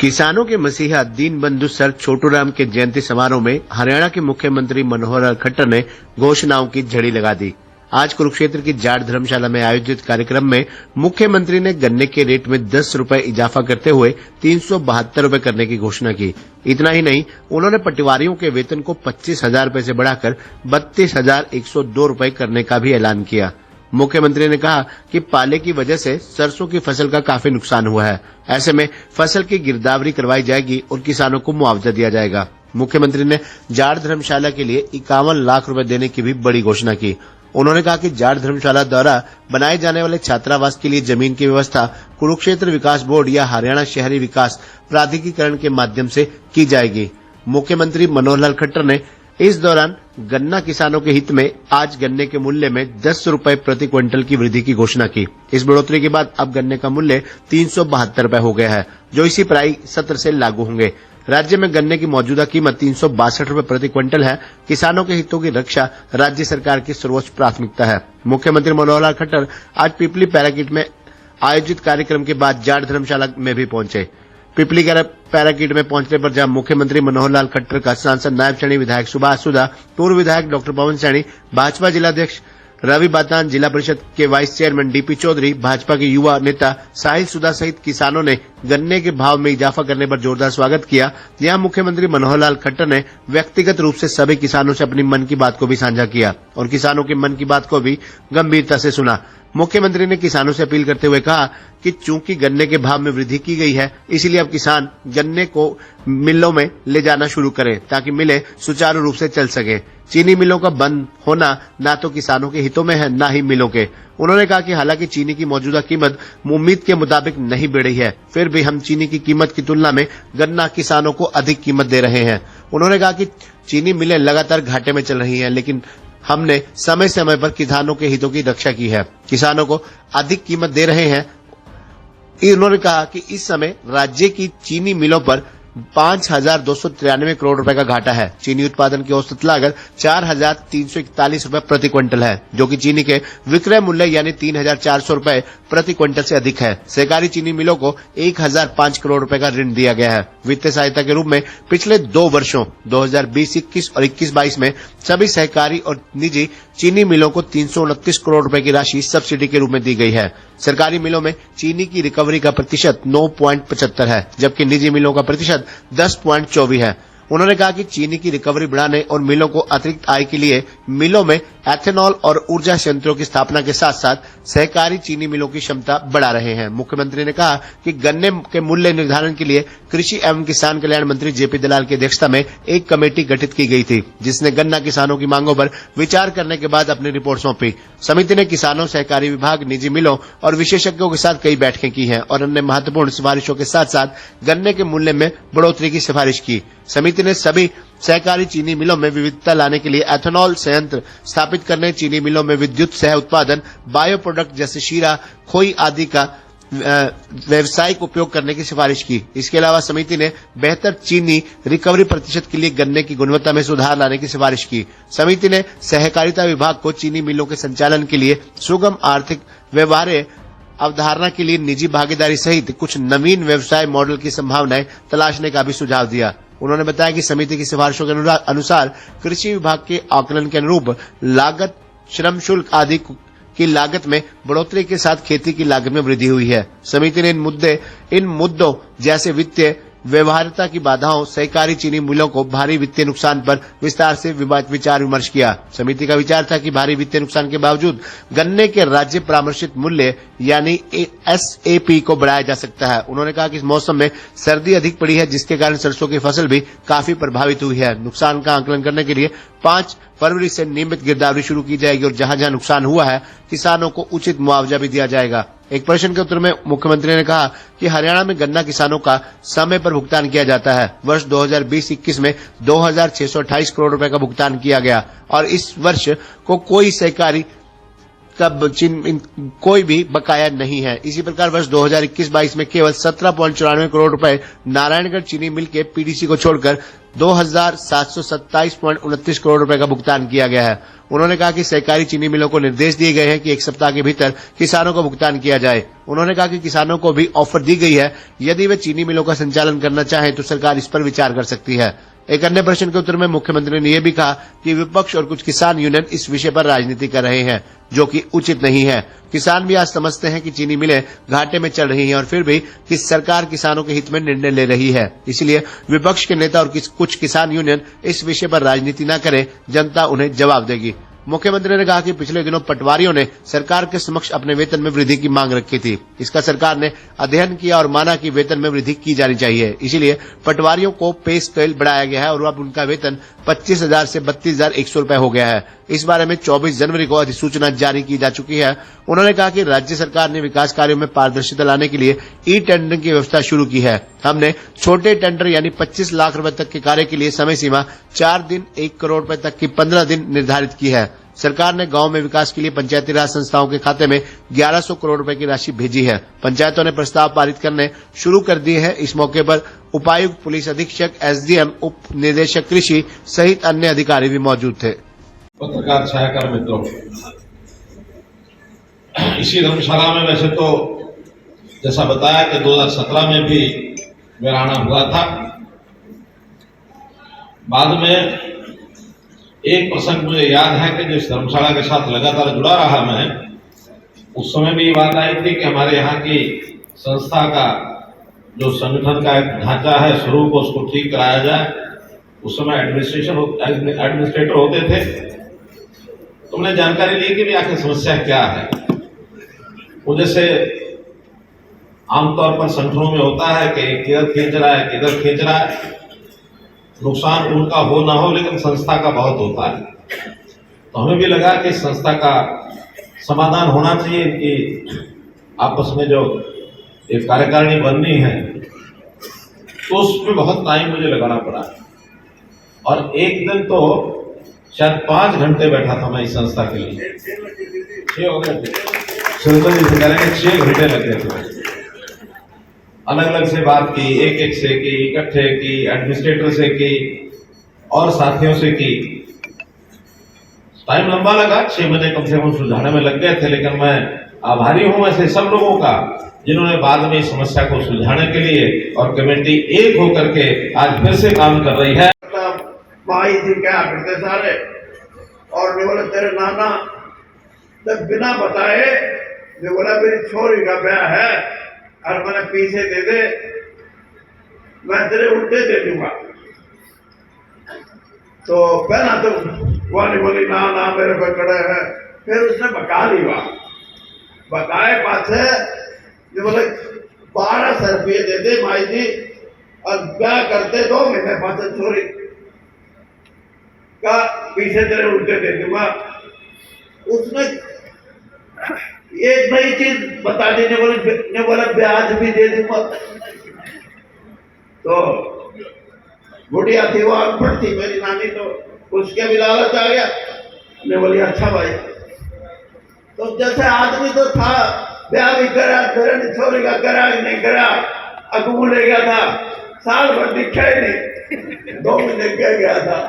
किसानों के मसीहा दीनबंधु सर छोटूराम के जयंती समारोह में हरियाणा के मुख्यमंत्री मनोहर लाल खट्टर ने घोषणाओं की झड़ी लगा दी। आज कुरुक्षेत्र की जाट धर्मशाला में आयोजित कार्यक्रम में मुख्यमंत्री ने गन्ने के रेट में 10 रुपए इजाफा करते हुए 372 रुपए करने की घोषणा की। इतना ही नहीं, उन्होंने पटवारियों के वेतन को 25,000 रुपए से बढ़ाकर 32,102 रुपए करने का भी ऐलान किया। मुख्यमंत्री ने कहा कि पाले की वजह से सरसों की फसल का काफी नुकसान हुआ है। ऐसे में फसल की गिरदावरी करवाई जाएगी और किसानों को मुआवजा दिया जाएगा। मुख्यमंत्री ने जाट धर्मशाला के लिए 51 लाख रुपए देने की भी बड़ी घोषणा की। उन्होंने कहा कि जाट धर्मशाला द्वारा बनाए जाने वाले छात्रावास के लिए जमीन की व्यवस्था कुरुक्षेत्र विकास बोर्ड या हरियाणा शहरी विकास प्राधिकरण के माध्यम से की जाएगी। मुख्यमंत्री मनोहर लाल खट्टर ने इस दौरान गन्ना किसानों के हित में आज गन्ने के मूल्य में 10 रुपए प्रति क्विंटल की वृद्धि की घोषणा की। इस बढ़ोतरी के बाद अब गन्ने का मूल्य 372 रुपए हो गया है, जो इसी पराई सत्र से लागू होंगे। राज्य में गन्ने की मौजूदा कीमत 362 रुपए प्रति क्विंटल है। किसानों के हितों की रक्षा राज्य सरकार की सर्वोच्च प्राथमिकता है। मुख्यमंत्री मनोहर लाल खट्टर आज पिपली पैराकिट में आयोजित कार्यक्रम के बाद जाट धर्मशाला में भी पहुंचे। पिपली पैराकिट में पहुंचने पर जहां मुख्यमंत्री मनोहर लाल खट्टर का सांसद नायब सैनी विधायक सुभाष सुधा, पूर्व विधायक डॉक्टर पवन सैनी, भाजपा जिलाध्यक्ष रवि बातान, जिला परिषद के vice chairman DP Chaudhary, Bhajpa के युवा नेता साहिल सुधा सहित किसानों ने गन्ने के भाव में इजाफा करने पर जोरदार स्वागत किया। यहां मुख्यमंत्री मनोहर लाल खट्टर ने व्यक्तिगत रूप से सभी किसानों से अपनी मन की बात को भी साझा किया और किसानों के मन की बात को भी गंभीरता से सुना। मुख्यमंत्री ने किसानों से अपील करते हुए कहा कि चूंकि गन्ने के भाव में वृद्धि की गई है, इसलिए अब किसान गन्ने को मिलों में ले जाना शुरू करें ताकि मिलें सुचारू रूप से चल सके। चीनी मिलों का बंद होना न तो किसानों के हितों में है, न ही मिलों के। उन्होंने कहा कि हालांकि चीनी की मौजूदा कीमत उम्मीद के मुताबिक नहीं बढ़ी है, फिर भी हम चीनी की कीमत की तुलना में गन्ना किसानों को अधिक कीमत दे रहे हैं। उन्होंने कहा कि चीनी मिलें लगातार घाटे में चल रही हैं, लेकिन हमने समय समय पर किसानों के हितों की रक्षा की है, किसानों को अधिक कीमत दे रहे हैं। उन्होंने कहा कि इस समय राज्य की चीनी मिलों पर 5,293 करोड़ रुपए का घाटा है। चीनी उत्पादन की औसत लागत 4,341 रुपए प्रति क्विंटल है, जो कि चीनी के विक्रय मूल्य यानी 3,400 रुपए प्रति क्विंटल से अधिक है। सहकारी चीनी मिलों को 1,005 करोड़ रुपए का ऋण दिया गया है। वित्तीय सहायता के रूप में पिछले 2 वर्षों 2020-21 और 21-22 में सभी सहकारी और निजी चीनी मिलों को 329 करोड़ रुपए की राशि सब्सिडी के रूप में दी गई है। सरकारी मिलों में चीनी की रिकवरी का प्रतिशत 9.75 है, जबकि निजी मिलों का प्रतिशत 10.24 है। उन्होंने कहा कि चीनी की रिकवरी बढ़ाने और मिलों को अतिरिक्त आय के लिए मिलों में एथेनॉल और ऊर्जा संयंत्रों की स्थापना के साथ साथ सहकारी चीनी मिलों की क्षमता बढ़ा रहे हैं। मुख्यमंत्री ने कहा कि गन्ने के मूल्य निर्धारण के लिए कृषि एवं किसान कल्याण मंत्री जेपी दलाल की अध्यक्षता में एक कमेटी गठित की गई थी, जिसने गन्ना किसानों की मांगों पर विचार करने के बाद अपनी रिपोर्ट सौंपी। समिति ने किसानों, सहकारी विभाग, निजी मिलों और विशेषज्ञों के साथ कई बैठकें की हैं और अन्य महत्वपूर्ण सिफारिशों के साथ साथ गन्ने के मूल्य में बढ़ोतरी की सिफारिश की। समिति ने सभी सहकारी चीनी मिलों में विविधता लाने के लिए एथेनॉल संयंत्र स्थापित करने, चीनी मिलों में विद्युत सह उत्पादन, बायो प्रोडक्ट जैसे शीरा, खोई आदि का व्यावसायिक उपयोग करने की सिफारिश की। इसके अलावा समिति ने बेहतर चीनी रिकवरी प्रतिशत के लिए गन्ने की गुणवत्ता में सुधार लाने की सिफारिश की। समिति ने सहकारिता विभाग को चीनी मिलों के संचालन के लिए सुगम आर्थिक व्यवहार अवधारणा के लिए निजी भागीदारी सहित कुछ नवीन व्यवसाय मॉडल की संभावनाएं तलाशने का भी सुझाव दिया। उन्होंने बताया कि समिति की सिफारिशों के अनुसार कृषि विभाग के आकलन के अनुरूप लागत, श्रम शुल्क आदि की लागत में बढ़ोतरी के साथ खेती की लागत में वृद्धि हुई है। समिति ने इन मुद्दों जैसे वित्तीय व्यवहार्यता की बाधाओं, सहकारी चीनी मिलों को भारी वित्तीय नुकसान पर विस्तार से विचार विमर्श किया। समिति का विचार था कि भारी वित्तीय नुकसान के बावजूद गन्ने के राज्य परामर्शित मूल्य यानी SAP को बढ़ाया जा सकता है। उन्होंने कहा कि इस मौसम में सर्दी अधिक पड़ी है, जिसके कारण सरसों की फसल भी काफी प्रभावित हुई है। नुकसान का आकलन करने के लिए 5 फरवरी से नियमित गिरदावरी शुरू की जाएगी और जहां जहां नुकसान हुआ है, किसानों को उचित मुआवजा भी दिया जाएगा। एक प्रश्न के उत्तर में मुख्यमंत्री ने कहा कि हरियाणा में गन्ना किसानों का समय पर भुगतान किया जाता है। वर्ष 2020-21 में 2,628 करोड़ रुपए का भुगतान किया गया और इस वर्ष को कोई सहकारी कोई भी बकाया नहीं है। इसी प्रकार वर्ष 2021-22 में केवल 17.94 करोड़ रुपए नारायणगढ़ चीनी मिल के PDC को छोड़कर 2727.29 करोड़ रुपए का भुगतान किया गया है। उन्होंने कहा कि सहकारी चीनी मिलों को निर्देश दिए गए हैं कि 1 सप्ताह के भीतर किसानों को भुगतान किया जाए। उन्होंने कहा कि किसानों को भी ऑफर दी गई है, यदि वे चीनी मिलों का संचालन करना चाहें तो सरकार इस पर विचार कर सकती है। एक अन्य प्रश्न के उत्तर में मुख्यमंत्री ने यह भी कहा कि विपक्ष और कुछ किसान यूनियन इस विषय पर राजनीति कर रहे हैं, जो कि उचित नहीं है। किसान भी आज समझते हैं कि चीनी मिलें घाटे में चल रही हैं और फिर भी कि सरकार किसानों के हित में निर्णय ले रही है। इसलिए विपक्ष के नेता और कुछ किसान यूनियन इस विषय पर राजनीति न करें, जनता उन्हें जवाब देगी। मुख्यमंत्री ने कहा कि पिछले दिनों पटवारियों ने सरकार के समक्ष अपने वेतन में वृद्धि की मांग रखी थी। इसका सरकार ने अध्ययन किया और माना कि वेतन में वृद्धि की जानी चाहिए। इसीलिए पटवारियों को पे स्केल बढ़ाया गया है और अब उनका वेतन 25,000 से 32,100 रुपए हो गया है। इस बारे में 24 जनवरी को अधिसूचना जारी की जा चुकी है। उन्होंने कहा कि राज्य सरकार ने विकास कार्यों में पारदर्शिता लाने के लिए ई टेंडरिंग की व्यवस्था शुरू की है। हमने छोटे टेंडर यानी 25 लाख रुपए तक के कार्य के लिए समय सीमा 4 दिन 1 करोड़ रुपए तक की 15 दिन निर्धारित की है। सरकार ने गांव में विकास के लिए पंचायती राज संस्थाओं के खाते में 1100 करोड़ रुपए की राशि भेजी है। पंचायतों ने प्रस्ताव पारित करने शुरू कर दिए हैं। इस मौके पर उपायुक्त, पुलिस अधीक्षक, एसडीएम, उप निदेशक कृषि सहित अन्य अधिकारी भी मौजूद थे। पत्रकार छायाकार मित्रों, इसी धर्मशाला में वैसे तो जैसा बताया कि 2017 में भी मेरा आना हुआ था। बाद में एक प्रसंग मुझे याद है कि जिस धर्मशाला के साथ लगातार जुड़ा रहा मैं, उस समय भी ये बात आई थी कि हमारे यहाँ की संस्था का जो संगठन का एक ढांचा है, स्वरूप, उसको ठीक कराया जाए। उस समय एडमिनिस्ट्रेटर होते थे, तो मैंने जानकारी ली कि आखिर समस्या क्या है। वो जैसे आमतौर पर संगठनों में होता है कि किधर खींच रहा है, किधर खींच रहा है, नुकसान उनका हो ना हो, लेकिन संस्था का बहुत होता है। तो हमें भी लगा कि संस्था का समाधान होना चाहिए कि आपस में जो एक कार्यकारिणी बननी है, तो उसमें बहुत टाइम मुझे लगाना पड़ा। और एक दिन तो शायद 5 घंटे बैठा था मैं इस संस्था के लिए। 6 हो गए थे, 6 घंटे लग गए थे। अलग अलग से बात की, एक से की, इकट्ठे की, एडमिनिस्ट्रेटर से की और साथियों से की। टाइम लंबा लगा, 6 महीने कम से कम सुलझाने में लग गए थे। लेकिन मैं आभारी हूं ऐसे सब लोगों का जिन्होंने बाद में इस समस्या को सुलझाने के लिए और कमेटी एक होकर के आज फिर से काम कर रही है। भाई जी क्या करते सारे, और ने बोला तेरे नाना तब बिना बताए ने बोला मेरी छोरी का ब्याह है और मैंने पीछे दे दे, मैं तेरे उल्टे दे दूंगा। तो पहला तो वाली बोली ना ना मेरे पे खड़े है। फिर उसने बका ली बात, बकाए पाछे जो बोले 1200 रुपये दे दे माई जी और ब्याह करते 2 महीने पाछे छोरी का पीछे तेरे उल्टे दे दूंगा। उसने एक नई चीज बता दी, ने बोला ब्याज भी दे दूंगा। तो बुढ़िया थी, वो अनपढ़ थी मेरी नानी, तो उसके भी लालच आ गया। ने बोली अच्छा भाई। तो जैसे आदमी तो था, ब्याह भी करा, मेरे छोरी का करा नहीं करा, अगू ले गया था, साल भर दिखा ही नहीं, 2 महीने कह गया था।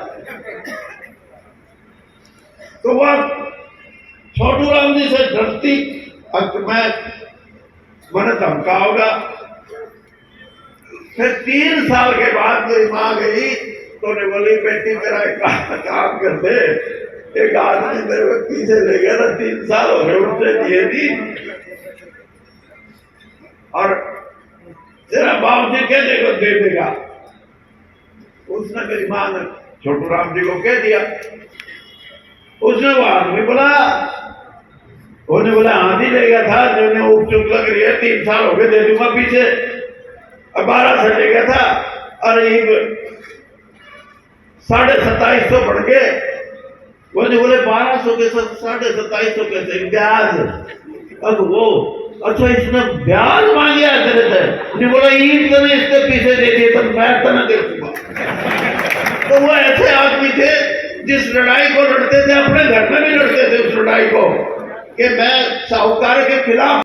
तो वह छोटू राम जी से डरती, मैंने धमका होगा। फिर 3 साल के बाद मेरी माँ गई तो ने बोली बेटी मेरा एक काम कर दे, एक आदमी मेरे को पीछे ले गया था, 3 साल हो गए उठने दिए थी, और तेरा बाप जी कह देगा दे देगा। उसने मेरी माँ ने छोटू राम जी को कह दिया। उसने वो आदमी बोला, उन्हें बोला आंधी ले गया था, जो उप चुप लग रही है, 3 साल हो गए दे दूंगा पीछे, और 1200 ले गया था, और ये 2750 बढ़ गए। बोले 1200 के साथ 2750 कैसे ब्याज? अब वो अच्छा इसने ब्याज मांगे तेरे से, बोला ईद तो नहीं इसके पीछे दे दिए तो मैं तो न दे दूंगा। तो वो ऐसे आदमी थे जिस लड़ाई को लड़ते थे अपने घर में भी लड़ते थे उस लड़ाई को कि मैं साहूकार के खिलाफ